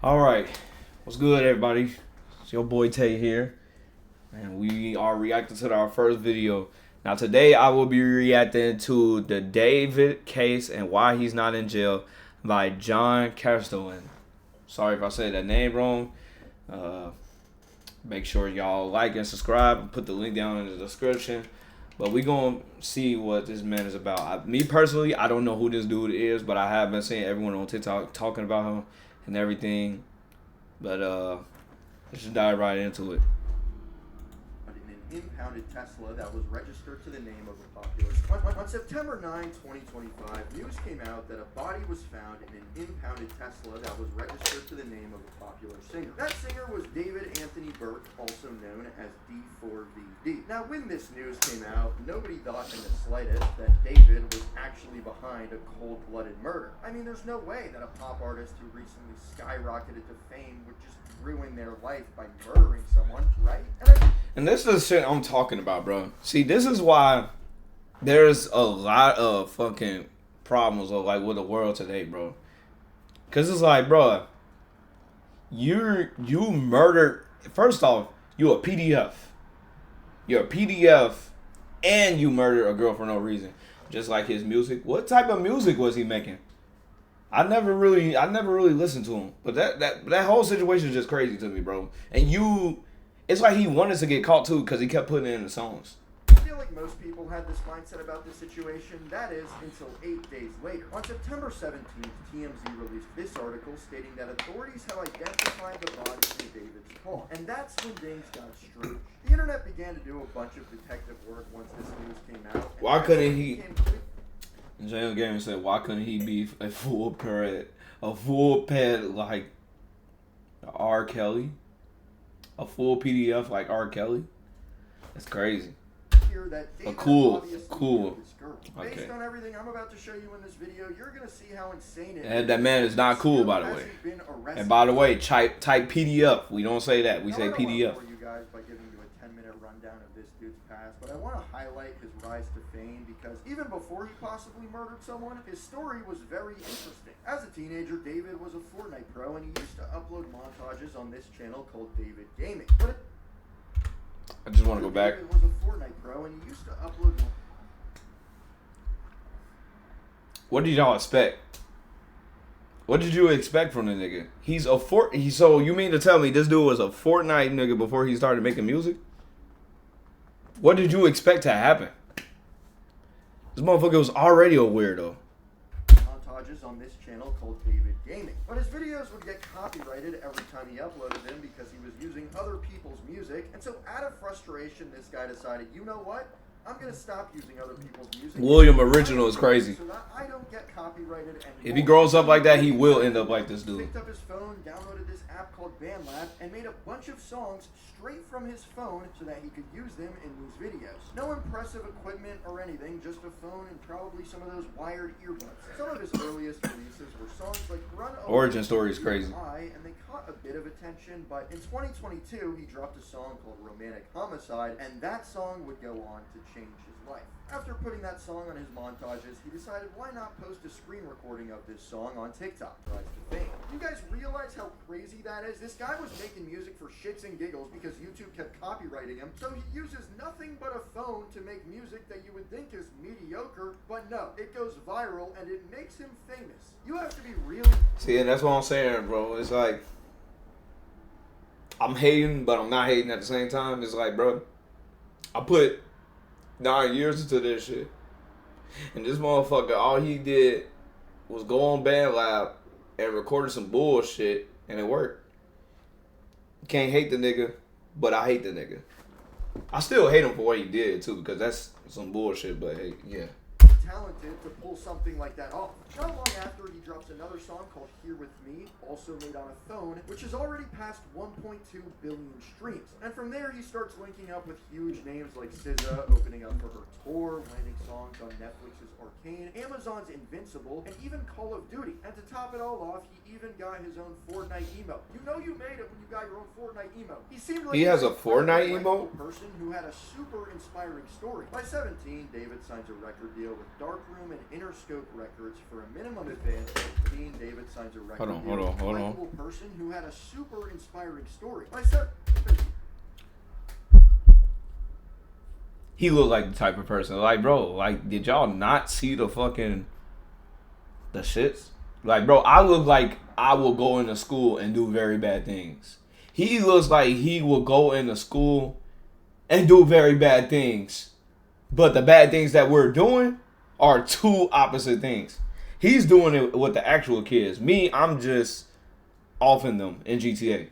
All right, what's good, everybody? It's your boy Tay here, and we are reacting to our first video. Now, today I will be reacting to the David case and why he's not in jail by John Castellan. Sorry if I said that name wrong. Make sure y'all like and subscribe and put the link down in the description. But we gonna see what this man is about. Me personally, I don't know who this dude is, but I have been seeing everyone on TikTok talking about him and everything. But let's just dive right into it. In an impounded Tesla that was registered to the name of a popular. On September 9, 2025, news came out that a body was found in an impounded Tesla that was registered to the name of a popular singer. That singer was David Anthony Burke, also known as D4VD. Now, when this news came out, nobody thought in the slightest that David was actually behind a cold-blooded murder. I mean, there's no way that a pop artist who recently skyrocketed to fame would just ruin their life by murdering someone, right? And this is the shit I'm talking about, bro. See, this is why there's a lot of fucking problems with the world today, bro. Cause it's like, bro, you murdered. First off, you a PDF. You're a PDF, and you murdered a girl for no reason. Just like his music. What type of music was he making? I never really listened to him. But that whole situation is just crazy to me, bro. And it's like he wanted to get caught too because he kept putting it in the songs. I feel like most people had this mindset about this situation, that is, until 8 days later. On September 17th, TMZ released this article stating that authorities have identified the body in David's car. And that's when things got strange. The internet began to do a bunch of detective work once this news came out. Why couldn't he... Jail Game said, why couldn't he be a full pet like R. Kelly? A full PDF like R. Kelly? That's crazy. Cool. Okay. Based on everything I'm about to show you in this video, you're gonna see how insane it is. That man is not cool, by the way. And by the way, type PDF. We don't say that. We say PDF. I don't want to bore you guys by giving you a 10-minute rundown of this dude's past, but I want to highlight his rise to fame because even before he possibly murdered someone, his story was very interesting. As a teenager, David was a Fortnite pro, and he used to upload montages on this channel called David Gaming. I just want to go back. David was a Fortnite pro, and he used to upload. What did y'all expect? What did you expect from the nigga? He's a so you mean to tell me this dude was a Fortnite nigga before he started making music? What did you expect to happen? This motherfucker was already a weirdo. Montages on this channel called David Gaming. But his videos would get copyrighted every time he uploaded them because he was using other people's music. And so out of frustration, this guy decided, you know what? I'm going to stop using other people's music. William Original is crazy. So that I don't get copyrighted anymore. If he grows up like that, he will end up like this dude. He picked up his phone, downloaded this app called BandLab, and made a bunch of songs straight from his phone so that he could use them in these videos. No impressive equipment or anything, just a phone and probably some of those wired earbuds. Some of his earliest releases were songs like Run Away, Origin story is crazy. And they caught a bit of attention, but in 2022, he dropped a song called Romantic Homicide, and that song would go on to change his life. After putting that song on his montages, he decided why not post a screen recording of this song on TikTok. Rise to fame. You guys realize how crazy that is? This guy was making music for shits and giggles because YouTube kept copyrighting him, so he uses nothing but a phone to make music that you would think is mediocre, but no, it goes viral and it makes him famous. You have to be really... See, and that's what I'm saying, bro. It's like, I'm hating, but I'm not hating at the same time. It's like, bro, I put 9 years into this shit, and this motherfucker, all he did was go on BandLab and recorded some bullshit, and it worked. Can't hate the nigga, but I hate the nigga. I still hate him for what he did too, because that's some bullshit. But hey, yeah. Talented to pull something like that off. Not long after, he drops another song called Here With Me, also made on a phone, which has already passed 1.2 billion streams. And from there, he starts linking up with huge names like SZA, opening up for her tour, landing songs on Netflix's Arcane, Amazon's Invincible, and even Call of Duty. And to top it all off, he even got his own Fortnite emote. You know you made it when you got your own Fortnite emote. He seemed like he has a Fortnite emote? Person who had a super inspiring story. By 17, David signs a record deal with darkroom and Interscope records for a minimum advance. Dean David signs a record deal with a likable person who had a super inspiring story. I said, he looked like the type of person. Like, bro, like, did y'all not see the fucking the shits? Like, bro, I look like I will go into school and do very bad things. He looks like he will go into school and do very bad things. But the bad things that we're doing are two opposite things. He's doing it with the actual kids. Me, I'm just offing them in GTA.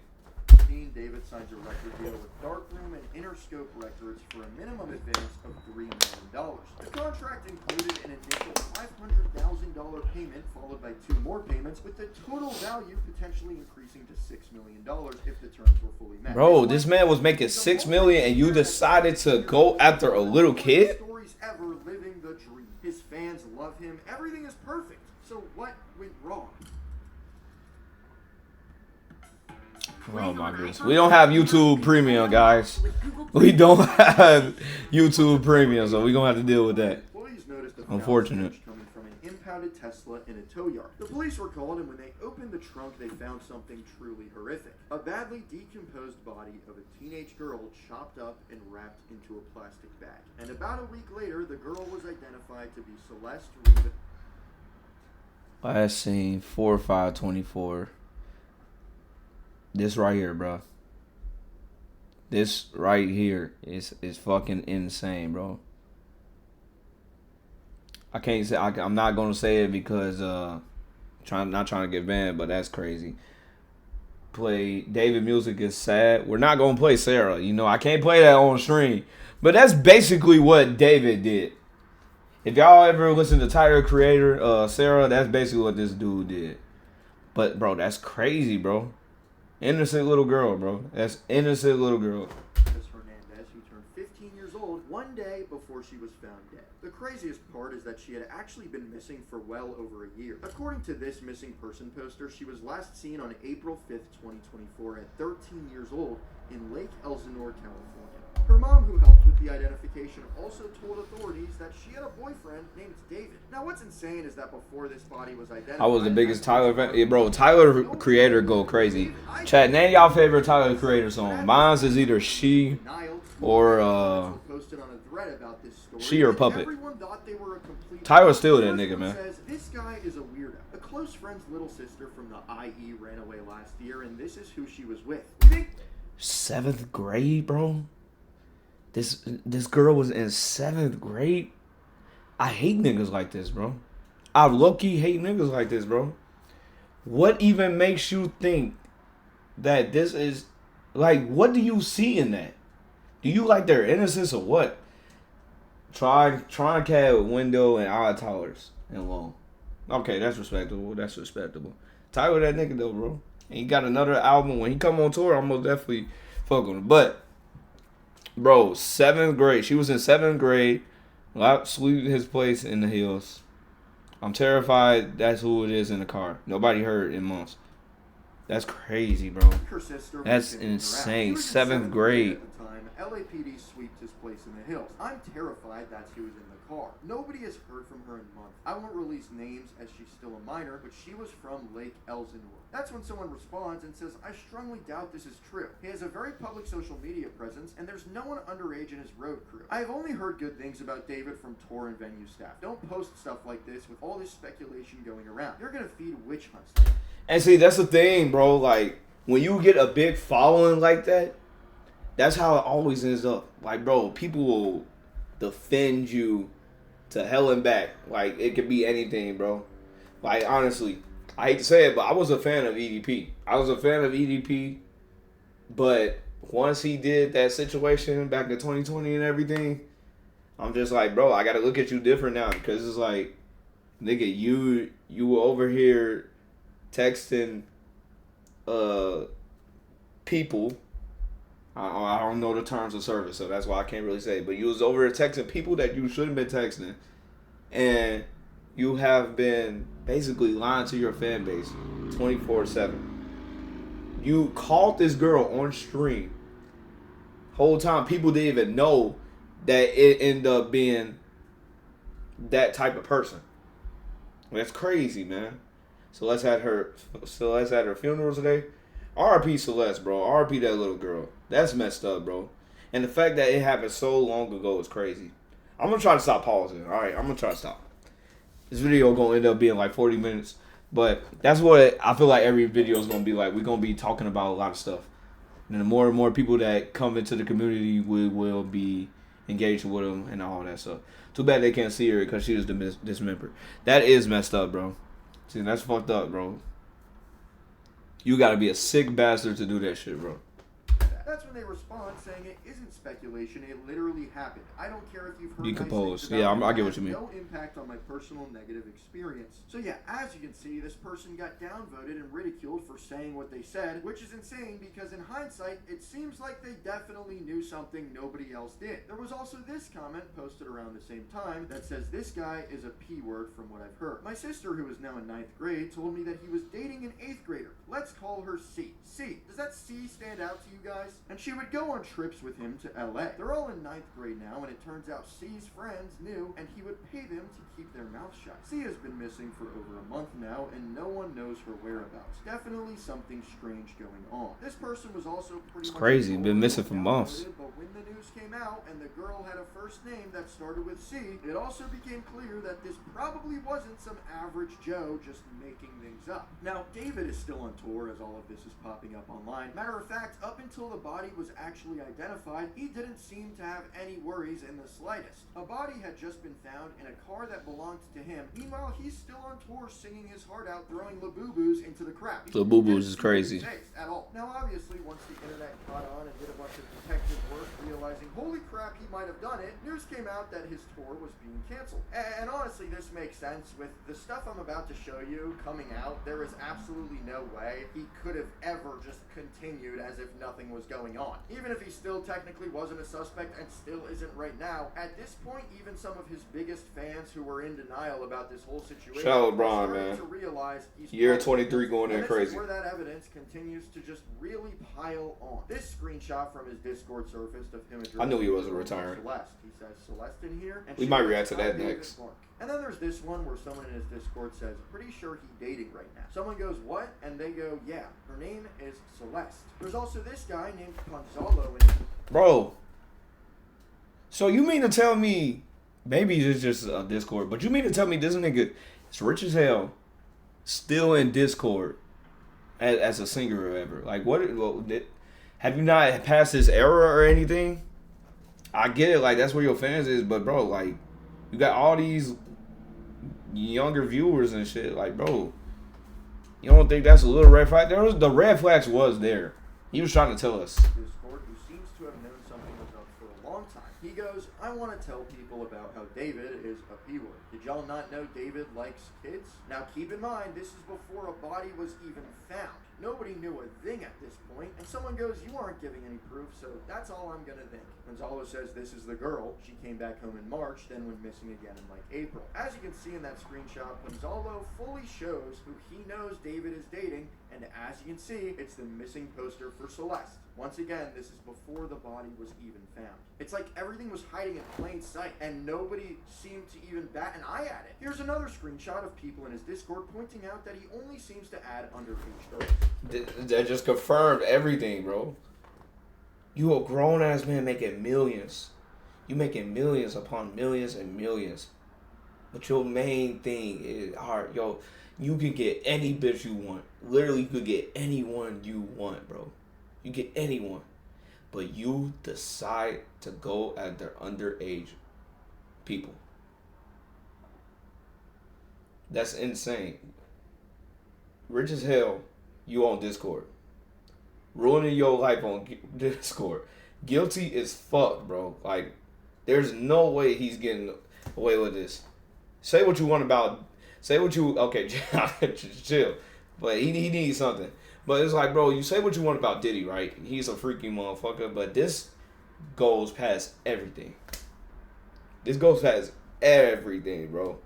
Dean David signs a record deal with Darkroom and Interscope Records for a minimum advance of $3 million. The contract included an initial $500,000 payment followed by 2 more payments, with the total value potentially increasing to $6 million if the terms were fully met. Bro, this man was making $6 million and you decided to go after a little kid? Stories ever living the dream. His fans love him. Everything is perfect. So what went wrong? Oh my goodness. We don't have YouTube Premium, guys. We don't have YouTube Premium, so we're going to have to deal with that. Employees noticed a Unfortunate. coming from an impounded Tesla in a tow yard. The police were called, and when they opened the trunk, they found something truly horrific. A badly decomposed body of a teenage girl chopped up and wrapped into a plastic bag. And about a week later, the girl was identified to be Celeste Reed. Last scene, 4/5/24. This right here, bro. This right here is fucking insane, bro. I can't say I'm not gonna say it because not trying to get banned, but that's crazy. Play David music is sad. We're not gonna play Sarah. You know I can't play that on stream, but that's basically what David did. If y'all ever listen to Tyler Creator, Sarah, that's basically what this dude did. But bro, that's crazy, bro. Innocent little girl, bro. That's innocent little girl. Hernandez, who turned 15 years old one day before she was found dead. The craziest part is that she had actually been missing for well over a year. According to this missing person poster, she was last seen on April 5th, 2024 at 13 years old in Lake Elsinore, California. Her mom, who helped with the identification, also told authorities that she had a boyfriend named David. Now, what's insane is that before this body was identified, I was the biggest Tyler fan. Yeah, bro, Tyler Creator go crazy. Chat, name y'all favorite Tyler Creator song. Mine's is either She or posted on a thread about this story. She or Puppet. Everyone thought they were a complete Tyler's still that nigga, man. Says, this guy is a weirdo. A close friend's little sister from the IE ran away last year, and this is who she was with. You think 7th grade, bro? This girl was in 7th grade. I hate niggas like this, bro. I low-key hate niggas like this, bro. What even makes you think that this is like? What do you see in that? Do you like their innocence or what? Trying cat window and eye towers and long. Okay, that's respectable. That's respectable. Tyler, that nigga though, bro. And he got another album. When he come on tour, I'm most definitely fuck with him. But bro, 7th grade. She was in 7th grade. Sweep his place in the hills. I'm terrified that's who it is in the car. Nobody heard in months. That's crazy, bro. her sister? That's insane. 7th grade. At the time, LAPD swept his place in the hills. I'm terrified that she was in the car. Nobody has heard from her in months. I won't release names as she's still a minor, but she was from Lake Elsinore. That's when someone responds and says, I strongly doubt this is true. He has a very public social media presence, and there's no one underage in his road crew. I have only heard good things about David from tour and venue staff. Don't post stuff like this with all this speculation going around. You're gonna feed witch hunts. And see, that's the thing, bro. Like, when you get a big following like that, that's how it always ends up. Like, bro, people will defend you to hell and back. Like, it could be anything, bro. Like, honestly, I hate to say it, but I was a fan of EDP. But once he did that situation back in 2020 and everything, I'm just like, bro, I got to look at you different now. Because it's like, nigga, you were over here texting people. I don't know the terms of service, so that's why I can't really say it. But you was over here texting people that you shouldn't have been texting. And you have been basically lying to your fan base 24/7. You called this girl on stream. Whole time people didn't even know that it ended up being that type of person. That's crazy, man. Celeste had her funeral today. R.I.P. Celeste, bro. R.I.P. that little girl. That's messed up, bro. And the fact that it happened so long ago is crazy. I'm gonna try to stop pausing. All right, I'm gonna try to stop. This video gonna end up being like 40 minutes, but that's what I feel like every video is gonna be like. We're gonna be talking about a lot of stuff, and the more and more people that come into the community, we will be engaged with them and all that stuff. Too bad they can't see her because she was dismembered. That is messed up, bro. See, that's fucked up, bro. You gotta be a sick bastard to do that shit, bro. That's when they respond saying it isn't speculation, it literally happened. I don't care if you've heard Decomposed. nice things about I get what you mean. No impact on my personal negative experience. So yeah, as you can see, this person got downvoted and ridiculed for saying what they said, which is insane because in hindsight, it seems like they definitely knew something nobody else did. There was also this comment posted around the same time that says this guy is a P-word from what I've heard. My sister, who is now in 9th grade, told me that he was dating an 8th grader. Let's call her C. C. Does that C stand out to you guys? And she would go on trips with him to LA. They're all in 9th grade now, and it turns out C's friends knew, and he would pay them to keep their mouths shut. C has been missing for over a month now, and no one knows her whereabouts. Definitely something strange going on. This person was also pretty much crazy. Been missing for months. But when the news came out and the girl had a first name that started with C, it also became clear that this probably wasn't some average Joe just making things up. Now, David is still on tour as all of this is popping up online. Matter of fact, up until the body was actually identified, he didn't seem to have any worries in the slightest. A body had just been found in a car that belonged to him. Meanwhile, he's still on tour singing his heart out, throwing Labubu's into the crowd. Labubu's is crazy. At all. Now, obviously, once the internet caught on and did a bunch of detective work, realizing, holy crap, he might have done it, news came out that his tour was being canceled. And honestly, this makes sense. With the stuff I'm about to show you coming out, there is absolutely no way he could have ever just continued as if nothing was going on. Even if he still technically wasn't a suspect and still isn't right now, at this point, even some of his biggest fans who were in denial about this whole situation shout out LeBron, man. to realize he's year 23 going in crazy. Where that evidence continues to just really pile on. This screenshot from his Discord surfaced of him. I knew he wasn't retiring. Celeste. He says Celeste in here. And we might react to that next. And then there's this one where someone in his Discord says, pretty sure he's dating right now. Someone goes, what? And they go, yeah, her name is Celeste. There's also this guy named Gonzalo in Bro. So you mean to tell me, maybe it's just a Discord, but you mean to tell me this nigga is rich as hell, still in Discord as a singer or ever? Like, have you not passed this era or anything? I get it, like, that's where your fans is, but bro, like, you got all these younger viewers and shit. Like, bro, you don't think that's a little red flag? The red flags was there. He was trying to tell us. Discord, who seems to have known something was up for a long time. He goes, I want to tell people about how David is a P-word. Did y'all not know David likes kids? Now keep in mind, this is before a body was even found. Nobody knew a thing at this point, and someone goes, you aren't giving any proof, so that's all I'm gonna think. Gonzalo says this is the girl. She came back home in March, then went missing again in like April. As you can see in that screenshot, Gonzalo fully shows who he knows David is dating, and as you can see, it's the missing poster for Celeste. Once again, this is before the body was even found. It's like everything was hiding in plain sight, and nobody seemed to even bat an eye at it. Here's another screenshot of people in his Discord pointing out that he only seems to add underage stories. That just confirmed everything, bro. You a grown-ass man making millions. You making millions upon millions and millions. But your main thing is, alright, yo, you can get any bitch you want. Literally, you could get anyone you want, bro. You get anyone. But you decide to go at their underage people. That's insane. Rich as hell, you on Discord. Ruining your life on Discord. Guilty as fuck, bro. Like, there's no way he's getting away with this. Say what you want about... Okay, chill. But he needs something. But it's like, bro, you say what you want about Diddy, right? He's a freaky motherfucker, but this goes past everything. This goes past everything, bro.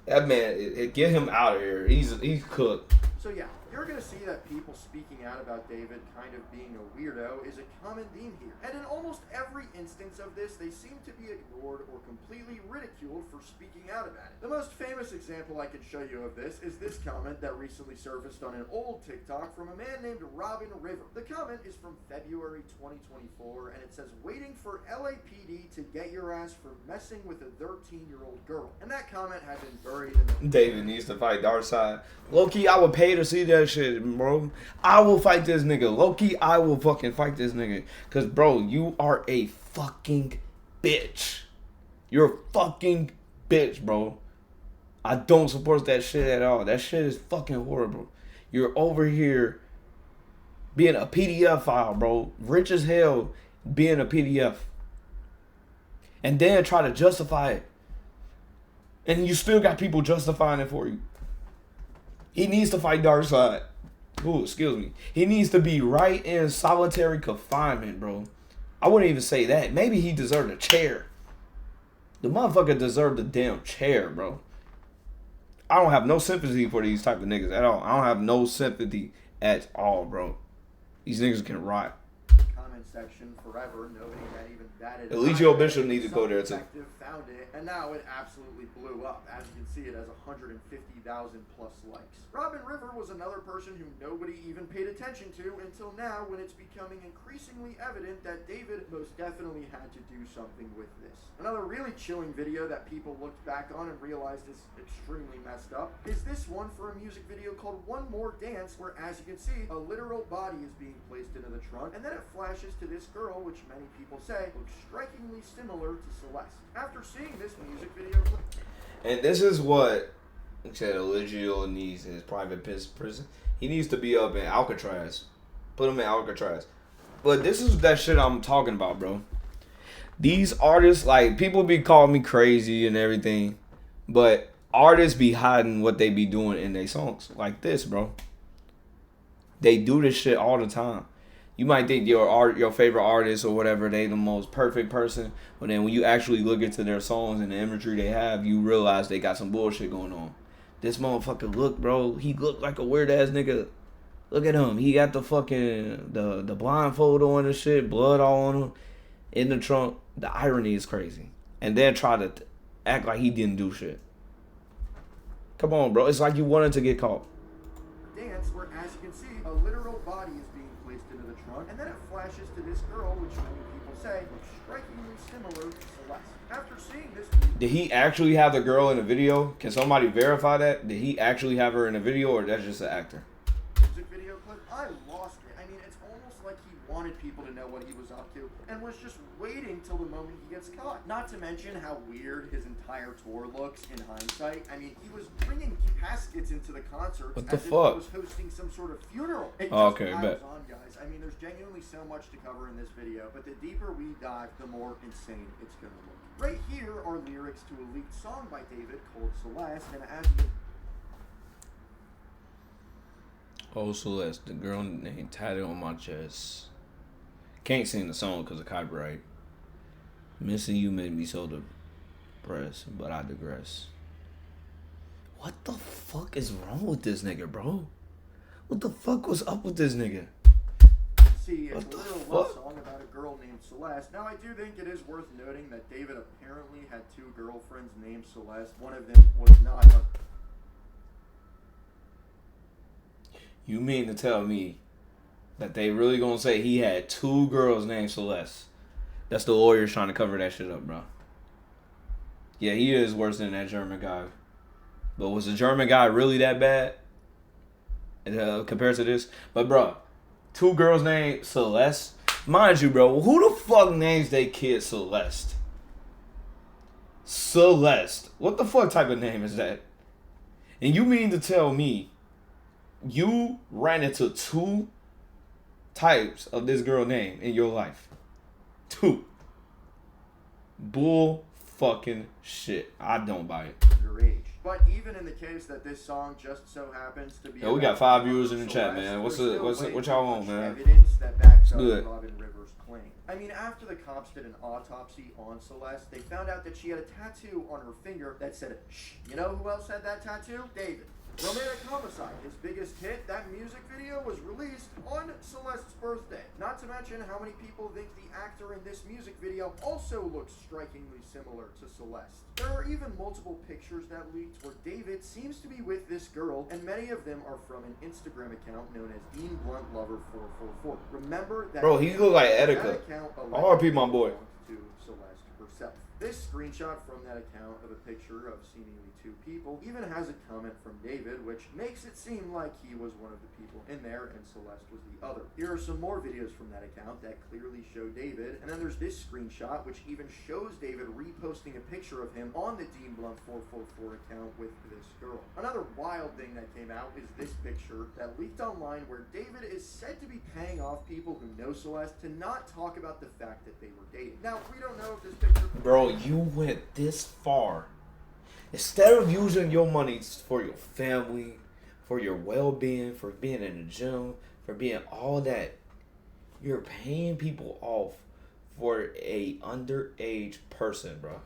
That man, get him out of here. He's cooked. So yeah, You're going to see that people speaking out about David kind of being a weirdo is a common theme here. And in almost every instance of this, they seem to be ignored or completely ridiculed for speaking out about it. The most famous example I can show you of this is this comment that recently surfaced on an old TikTok from a man named Robin River. The comment is from February 2024, and it says, "Waiting for LAPD to get your ass for messing with a 13-year-old girl." And that comment had been buried in the... David needs to fight Darkseid. Low-key, I would pay to see that shit, bro. I will fight this nigga. Low-key, I will fucking fight this nigga. Because, bro, you are a fucking bitch. You're a fucking bitch, bro. I don't support that shit at all. That shit is fucking horrible. You're over here being a PDF file, bro. Rich as hell being a PDF. And then try to justify it. And you still got people justifying it for you. He needs to fight Darkseid. Ooh, excuse me. He needs to be right in solitary confinement, bro. I wouldn't even say that. Maybe he deserved a chair. The motherfucker deserved a damn chair, bro. I don't have no sympathy for these type of niggas at all. I don't have no sympathy at all, bro. These niggas can rot. Comment section forever. Nobody had even batted. At least your bishop needs to go there too. Found it, and now it absolutely blew up. As you can see, it has 150,000 plus likes. Robin River was another person who nobody even paid attention to until now, when it's becoming increasingly evident that David most definitely had to do something with this. Another really chilling video that people looked back on and realized is extremely messed up is this one for a music video called One More Dance, where, as you can see, a literal body is being placed into the trunk, and then it flashes to this girl, which many people say looks strikingly similar to Celeste. After seeing this music video clip, and this is what said Eligio needs in his private prison. He needs to be up in Alcatraz. Put him in Alcatraz. But this is that shit I'm talking about, bro. These artists, like, people be calling me crazy and everything, but artists be hiding what they be doing in their songs. Like this, bro. They do this shit all the time. You might think your favorite artist or whatever, they the most perfect person, but then when you actually look into their songs and the imagery they have, you realize they got some bullshit going on. This motherfucker, look, bro, he looked like a weird ass nigga. Look at him. He got the fucking the blindfold on and shit, blood all on him in the trunk. The irony is crazy. And then try to act like he didn't do shit. Come on, bro. It's like you wanted to get caught. Dance, where, as you can see, a literal body is being placed into the trunk, and then it flashes to this girl, which many people say looks strikingly similar to Celeste. After seeing this, did he actually have the girl in the video? Can somebody verify that? Did he actually have her in the video, or that's just an actor? Music video clip, I lost it. I mean, it's almost like he wanted people to know what he was up to and was just waiting till the moment he gets caught. Not to mention how weird his entire tour looks in hindsight. I mean, he was bringing caskets into the concerts what the as fuck? if he was hosting some sort of funeral. It oh, just okay, piles on, guys. I mean, there's genuinely so much to cover in this video, but the deeper we dive, the more insane it's gonna look. Right here are lyrics to a leaked song by David called Celeste, and as you... Oh, Celeste, the girl name tatted on my chest. Can't sing the song because of copyright. Missing you made me so depressed, but I digress. What the fuck is wrong with this nigga, bro? What the fuck was up with this nigga? See, it's What a the little fuck? love song about a girl named Celeste. Now, I do think it is worth noting that David apparently had two girlfriends named Celeste. One of them was not a... You mean to tell me that they really gonna say he had two girls named Celeste? That's the lawyers trying to cover that shit up, bro. Yeah, he is worse than that German guy. But was the German guy really that bad compared to this? But, bro, two girls named Celeste. Mind you, bro, who the fuck names their kid Celeste? Celeste. What the fuck type of name is that? And you mean to tell me you ran into two types of this girl name in your life? Two. Bull fucking shit. I don't buy it. Your age. But even in the case that this song just so happens to be... Yo, we got 5 viewers in the chat, man. What y'all want, man? Evidence that backs up Good. Robin Rivers' claim. I mean, after the cops did an autopsy on Celeste, they found out that she had a tattoo on her finger that said, "Shh." You know who else had that tattoo? David. Romantic Homicide, his biggest hit, that music video was released on Celeste's birthday. Not to mention how many people think the actor in this music video also looks strikingly similar to Celeste. There are even multiple pictures that leaked where David seems to be with this girl, and many of them are from an Instagram account known as Dean Blunt Lover 444. Remember that? Bro, he look like Etika. RP my boy. To Celeste herself. This screenshot from that account of a picture of seemingly two people even has a comment from David, which makes it seem like he was one of the people in there and Celeste was the other. Here are some more videos from that account that clearly show David, and then there's this screenshot which even shows David reposting a picture of him on the Dean Blunt 444 account with this girl. Another wild thing that came out is this picture that leaked online where David is said to be paying off people who know Celeste to not talk about the fact that they were dating. Now, we don't know if this picture... Bro, you went this far. Instead of using your money for your family, for your well-being, for being in the gym, for being all that, you're paying people off for a underage person, bro.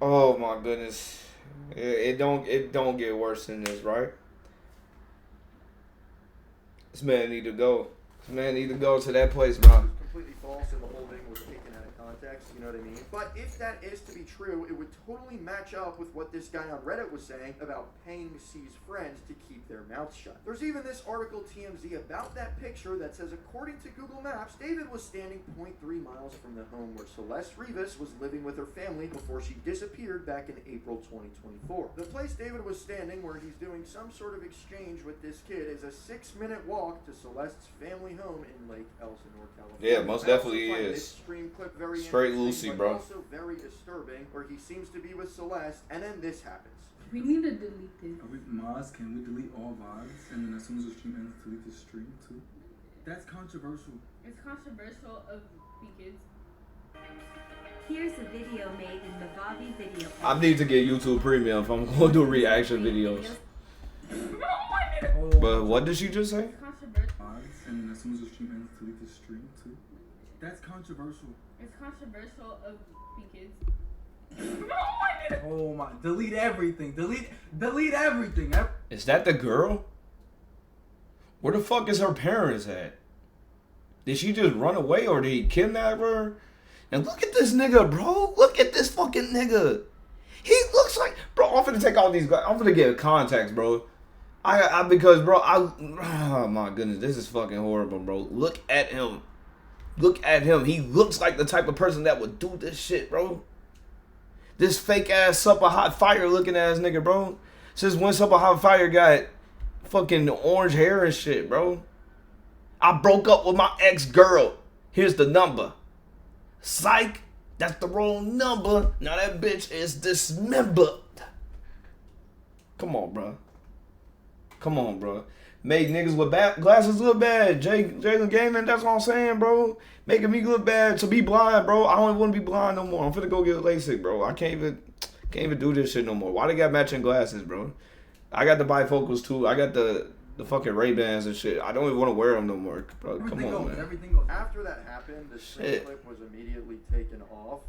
Oh my goodness. It don't get worse than this, right? This man need to go. This man need to go to that place, bro. Completely false and the whole thing was taken out of context, you know what I mean? But if that is to be true, it would totally match up with what this guy on Reddit was saying about paying C's friends to keep their mouths shut. There's even this article TMZ about that picture that says, according to Google Maps, David was standing 0.3 miles from the home where Celeste Rivas was living with her family before she disappeared back in April 2024. The place David was standing where he's doing some sort of exchange with this kid is a 6-minute walk to Celeste's family home in Lake Elsinore, California. Yeah, most definitely is. Stream clip very straight Lucy, but bro. Also very disturbing, where he seems to be with Celeste, and then this happens. We need to delete this. Are we Maz? Can we delete all VIDs? And then as soon as the stream ends, delete the stream too? That's controversial. It's controversial because Here's a video made in the Bobby video. I need to get YouTube Premium if I'm going to do reaction videos. But what did she just say? it's controversial. VIDs, and then as soon as the stream ends, delete the stream too? That's controversial. It's controversial because Oh my! Delete everything. Delete everything. Is that the girl? Where the fuck is her parents at? Did she just run away or did he kidnap her? And look at this nigga, bro. Look at this fucking nigga. He looks like, bro. I'm finna take all these guys. I'm finna get contacts, bro. Oh my goodness, this is fucking horrible, bro. Look at him. Look at him. He looks like the type of person that would do this shit, bro. This fake ass Supper Hot Fire looking ass nigga, bro. Since when Supper Hot Fire got fucking orange hair and shit, bro. I broke up with my ex-girl. Here's the number. Psych. That's the wrong number. Now that bitch is dismembered. Come on, bro. Come on, bro. Make niggas with glasses look bad. Jalen Gaming, that's what I'm saying, bro. Making me look bad to be blind, bro. I don't want to be blind no more. I'm finna go get LASIK, bro. I can't even do this shit no more. Why they got matching glasses, bro? I got the bifocals too. I got the fucking Ray-Bans and shit. I don't even want to wear them no more, bro. Come on, man. Everything goes. After that happened, the stream clip was immediately taken off.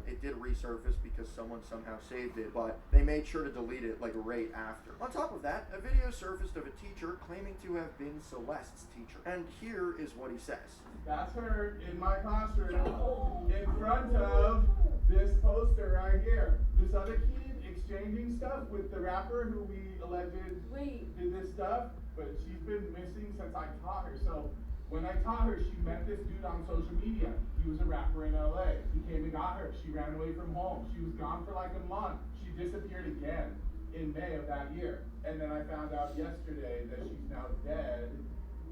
It did resurface because someone somehow saved it, but they made sure to delete it like right after. On top of that, a video surfaced of a teacher claiming to have been Celeste's teacher. And here is what he says. That's her in my classroom in front of this poster right here. This other kid exchanging stuff with the rapper who we alleged did this stuff, but she's been missing since I taught her. So when I taught her, she met this dude on social media. He was a rapper in LA. He came and got her. She ran away from home. She was gone for like a month. She disappeared again in May of that year. And then I found out yesterday that she's now dead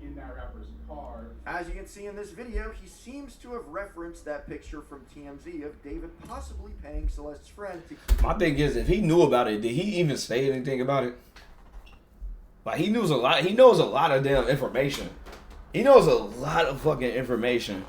in that rapper's car. As you can see in this video, he seems to have referenced that picture from TMZ of David possibly paying Celeste's friend to keep. My thing is, if he knew about it, did he even say anything about it? Like, he knows a lot. He knows a lot of damn information. He knows a lot of fucking information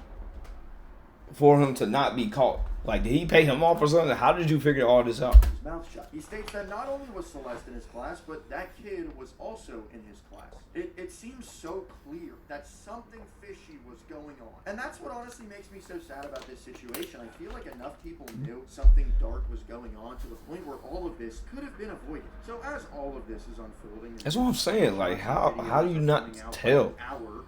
for him to not be caught. Like, did he pay him off or something? How did you figure all this out? mouth shut. He states that not only was Celeste in his class, but that kid was also in his class. It seems so clear that something fishy was going on. And that's what honestly makes me so sad about this situation. I feel like enough people knew something dark was going on to the point where all of this could have been avoided. So as all of this is unfolding... That's what I'm saying. Like, how do you not tell?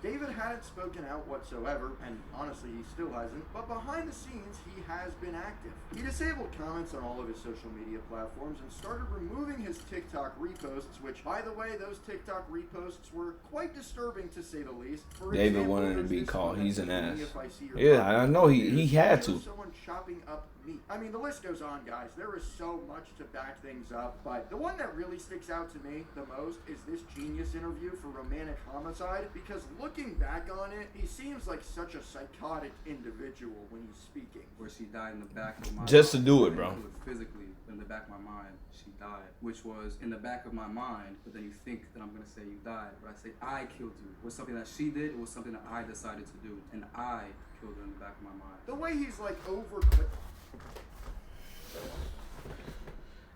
David hadn't spoken out whatsoever, and honestly, he still hasn't. But behind the scenes, he has been active. He disabled comments on all of his social media platforms and started removing his TikTok reposts, which, by the way, those TikTok reposts were quite disturbing to say the least. For David example, wanted to be this called one he's an that ass. says, "If I see your Yeah, body, I know he had to. someone chopping up meat." I mean, the list goes on, guys. There is so much to back things up, but the one that really sticks out to me the most is this Genius interview for Romantic Homicide, because looking back on it, he seems like such a psychotic individual when he's speaking. Where she died in the back of my Just to mind. do it, I bro. didn't kill her physically, but in the back of my mind, she died. Which was in the back of my mind, but then you think that I'm gonna say you died. But I say I killed you. It was something that she did, it was something that I decided to do. And I killed her in the back of my mind. The way he's like over...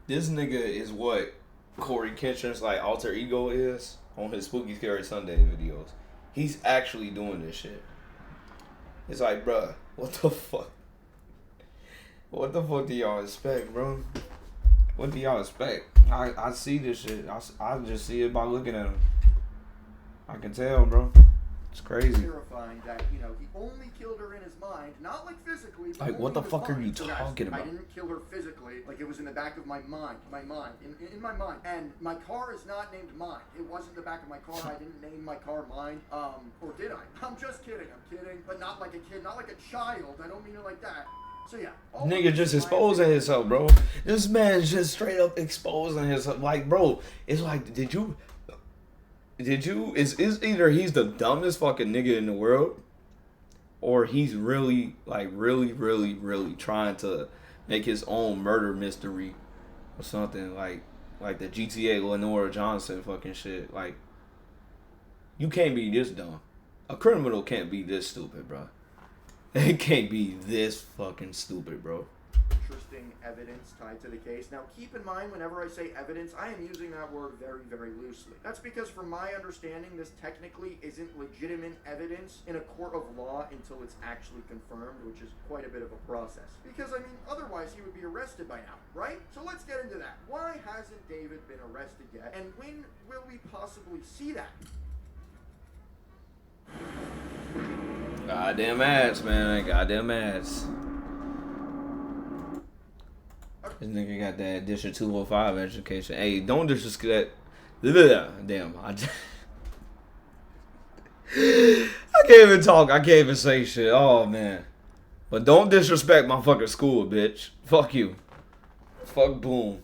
This nigga is what Corey Kenshin's like alter ego is on his Spooky Scary Sunday videos. He's actually doing this shit. It's like, bruh, what the fuck? What the fuck do y'all expect, bro? What do y'all expect? I see this shit. I just see it by looking at him. I can tell, bro. It's crazy. Terrifying that, you know, he only killed her in his mind, not like physically, but Like, what only the in his fuck are mind. you So guys, talking about? I didn't kill her physically, like it was in the back of my mind, in my mind. And my car is not named mine. It wasn't the back of my car. I didn't name my car mine. Or did I? I'm just kidding. I'm kidding, but not like a kid, not like a child. I don't mean it like that. So yeah. Nigga just exposing himself, bro. This man just straight up exposing himself. Like, bro, it's like, did you is either he's the dumbest fucking nigga in the world, or he's really trying to make his own murder mystery or something like the GTA Lenora Johnson fucking shit. Like, you can't be this dumb. A criminal can't be this stupid, bro. It can't be this fucking stupid, bro. Interesting evidence tied to the case. Now, keep in mind, whenever I say evidence, I am using that word very, very loosely. That's because, from my understanding, this technically isn't legitimate evidence in a court of law until it's actually confirmed, which is quite a bit of a process. Because, I mean, otherwise he would be arrested by now, right? So let's get into that. Why hasn't David been arrested yet? And when will we possibly see that? Goddamn ads, man. Goddamn ads. This nigga got that Edition 205 education. Hey, don't disrespect that. Damn. I can't even talk. I can't even say shit. Oh, man. But don't disrespect my fucking school, bitch. Fuck you. Fuck boom.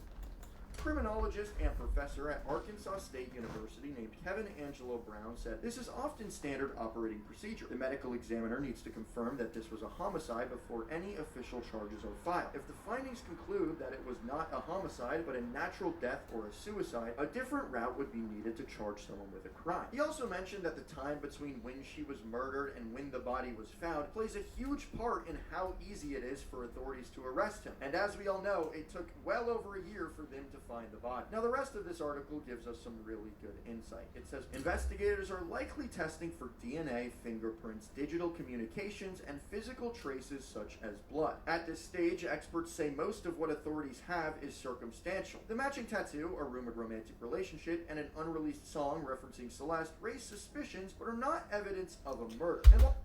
Criminologist and professor at Arkansas State University named Kevin Angelo Brown said, "This is often standard operating procedure. The medical examiner needs to confirm that this was a homicide before any official charges are filed. If the findings conclude that it was not a homicide but a natural death or a suicide, a different route would be needed to charge someone with a crime." He also mentioned that the time between when she was murdered and when the body was found plays a huge part in how easy it is for authorities to arrest him. And as we all know, it took well over a year for them to find the body. Now, the rest of this article gives us some really good insight. It says, investigators are likely testing for DNA, fingerprints, digital communications, and physical traces such as blood. At this stage, experts say most of what authorities have is circumstantial. The matching tattoo, a rumored romantic relationship, and an unreleased song referencing Celeste raise suspicions, but are not evidence of a murder.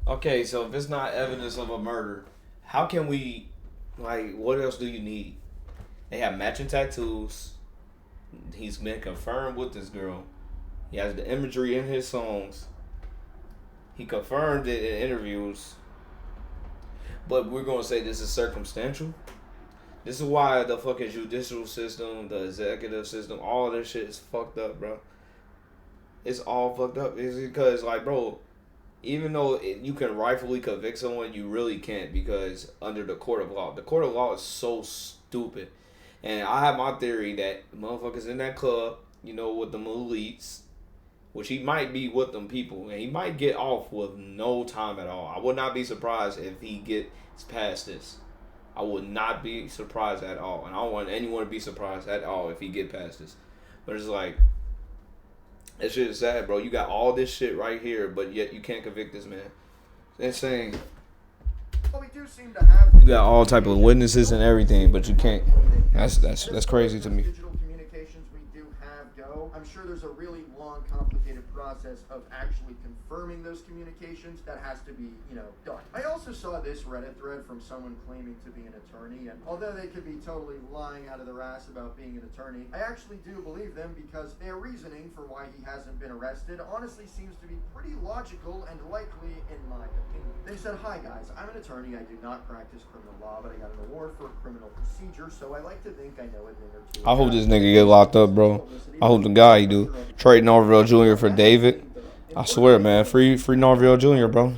Okay, so if it's not evidence of a murder, how can we, like, what else do you need? They have matching tattoos. He's been confirmed with this girl. He has the imagery in his songs. He confirmed it in interviews. But we're going to say this is circumstantial. This is why the fucking judicial system, the executive system, all of this shit is fucked up, bro. It's all fucked up. It's because, like, bro, even though you can rightfully convict someone, you really can't, because under the court of law is so stupid. And I have my theory that motherfuckers in that club, you know, with them elites, which he might be with them people, and he might get off with no time at all. I would not be surprised if he gets past this. I would not be surprised at all. And I don't want anyone to be surprised at all if he get past this. But it's like, that shit is sad, bro. You got all this shit right here, but yet you can't convict this man. It's insane. Well, we do seem to have You got all type of witnesses and everything, but you can't. That's crazy to me. Digital communications we do have go. I'm sure there's a really long, complicated process of actually confirming those communications that has to be, done. I also saw this Reddit thread from someone claiming to be an attorney, and although they could be totally lying out of their ass about being an attorney, I actually do believe them because their reasoning for why he hasn't been arrested honestly seems to be pretty logical and likely in my opinion. They said, "Hi guys, I'm an attorney. I do not practice criminal law, but I got an award for criminal procedure, so I like to think I know a thing or two." I hope this nigga get locked up, bro. I hope the guy he do. Trade Norville Jr. for David. I swear, man. Free Norville Jr., bro.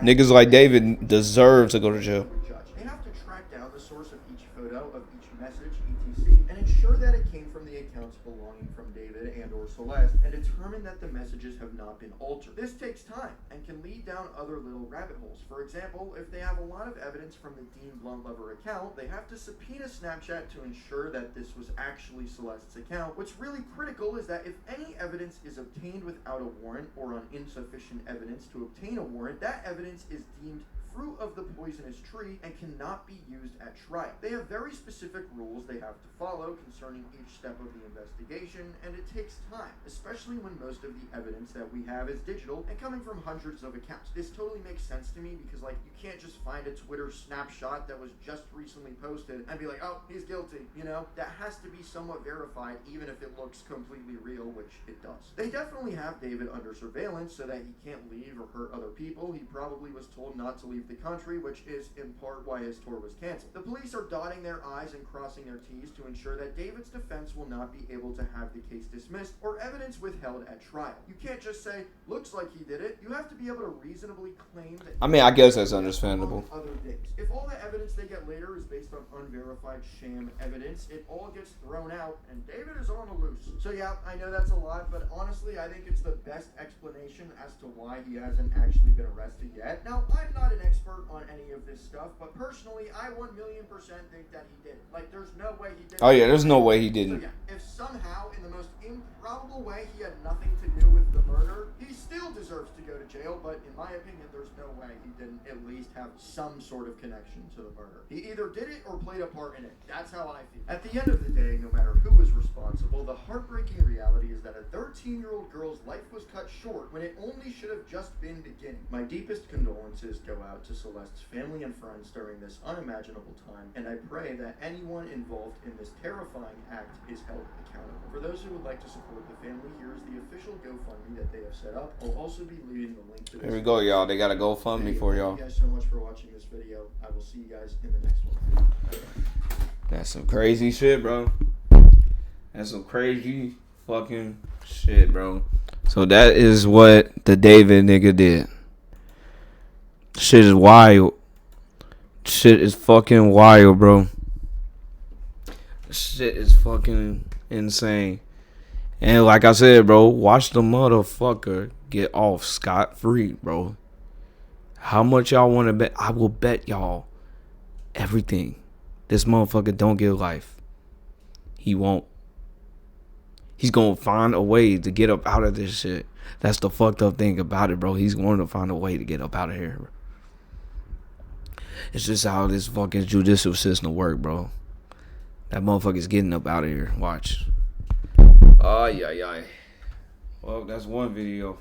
Niggas like David deserve to go to jail. They have to track down the source of each photo, of each message, etc., and ensure that it came from the accounts belonging from David and or Celeste, and determine that the messages have not been altered. This takes time and can lead down other little rabbit holes. For example, if they have a lot of evidence from the Dean Bluntlover account, they have to subpoena Snapchat to ensure that this was actually Celeste's account. What's really critical is that if any evidence is obtained without a warrant or on insufficient evidence to obtain a warrant, that evidence is deemed fruit of the poisonous tree and cannot be used at trial. They have very specific rules they have to follow concerning each step of the investigation, and it takes time, especially when most of the evidence that we have is digital and coming from hundreds of accounts. This totally makes sense to me because, you can't just find a Twitter snapshot that was just recently posted and be like, "Oh, he's guilty," That has to be somewhat verified, even if it looks completely real, which it does. They definitely have David under surveillance so that he can't leave or hurt other people. He probably was told not to leave the country, which is in part why his tour was canceled. The police are dotting their I's and crossing their T's to ensure that David's defense will not be able to have the case dismissed or evidence withheld at trial. You can't just say, "Looks like he did it." You have to be able to reasonably claim that. I mean, I guess that's understandable. Other things. If all the evidence they get later is based on unverified sham evidence, it all gets thrown out, and David is on the loose. So yeah, I know that's a lot, but honestly, I think it's the best explanation as to why he hasn't actually been arrested yet. Now, I'm not an expert on any of this stuff, but personally, I 1,000,000% think that he did it. There's no way he did it. Oh yeah, there's no way he didn't. So yeah, if somehow, in the most improbable way, he had nothing to do with the murder, he still deserves to go to jail, but in my opinion, there's no way he didn't at least have some sort of connection to the murder. He either did it or played a part in it. That's how I feel. At the end of the day, no matter who was responsible, the heartbreaking reality is that a 13-year-old girl's life was cut short when it only should have just been beginning. My deepest condolences go out to Celeste's family and friends during this unimaginable time, and I pray that anyone involved in this terrifying act is held accountable. For those who would like to support the family, here is the official GoFundMe that they have set up. I'll also be leaving the link to this. Here we go, y'all. They got a GoFundMe for y'all. Thank you guys so much for watching this video. I will see you guys in the next one. That's some crazy shit, bro. That's some crazy fucking shit, bro. So that is what the David nigga did. Shit is wild. Shit is fucking wild, bro. Shit is fucking insane. And like I said, bro, watch the motherfucker get off scot-free, bro. How much y'all want to bet? I will bet y'all everything. This motherfucker don't get life. He won't. He's going to find a way to get up out of this shit. That's the fucked up thing about it, bro. He's going to find a way to get up out of here, bro. It's just how this fucking judicial system work, bro. That motherfucker's getting up out of here. Watch. Ay. Well, that's one video.